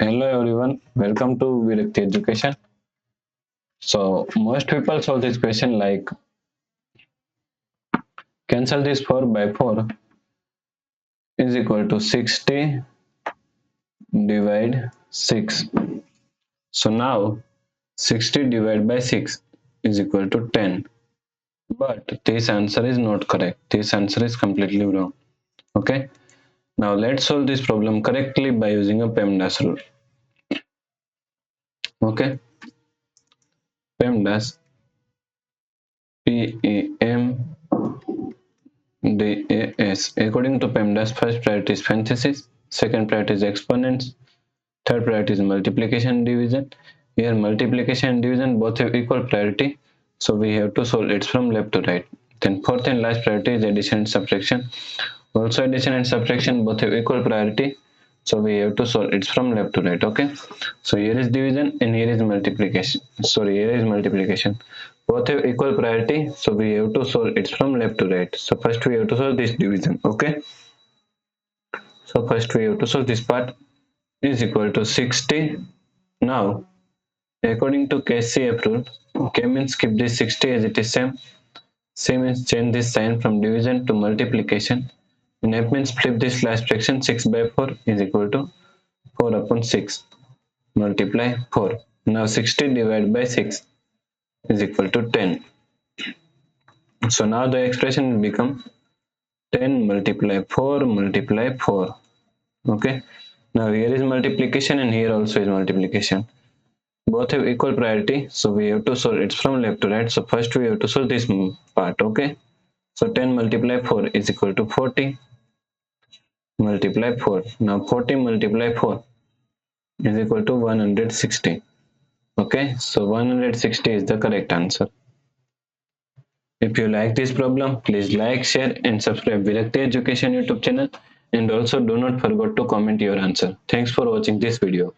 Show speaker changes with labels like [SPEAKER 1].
[SPEAKER 1] Hello everyone, welcome to Virakti Education. So most people solve this question like cancel this 4 by 4 is equal to 60 divide 6. So now 60 divided by 6 is equal to 10. But this answer is not correct. This answer is completely wrong. Okay. Now let's solve this problem correctly by using a PEMDAS rule. Okay. PEMDAS PEMDAS. According to PEMDAS, first priority is parenthesis, second priority is exponents, third priority is multiplication and division. Here multiplication and division both have equal priority, so we have to solve it from left to right. Then fourth and last priority is addition and subtraction. Also addition and subtraction both have equal priority, so we have to solve it from left to right. Okay, so here is division and here is multiplication. Sorry, here is multiplication. Both have equal priority, so we have to solve it from left to right. So first we have to solve this division. Okay, so first we have to solve this part is equal to 60. Now according to KCF rule, K means keep this 60 as it is same. C means change this sign from division to multiplication. And F means flip this last fraction. 6 by 4 is equal to 4 upon 6 multiply 4. Now 60 divided by 6 is equal to 10. So now the expression will become 10 multiply 4 multiply 4. Okay. Now here is multiplication and here also is multiplication. Both have equal priority, so we have to solve it from left to right. So first we have to solve this part. Okay. So 10 multiply 4 is equal to 40 multiply 4. Now 40 multiply 4 is equal to 160. Okay, so 160 is the correct answer. If you like this problem, please like, share and subscribe Virakti Education YouTube channel, and also do not forget to comment your answer. Thanks for watching this video.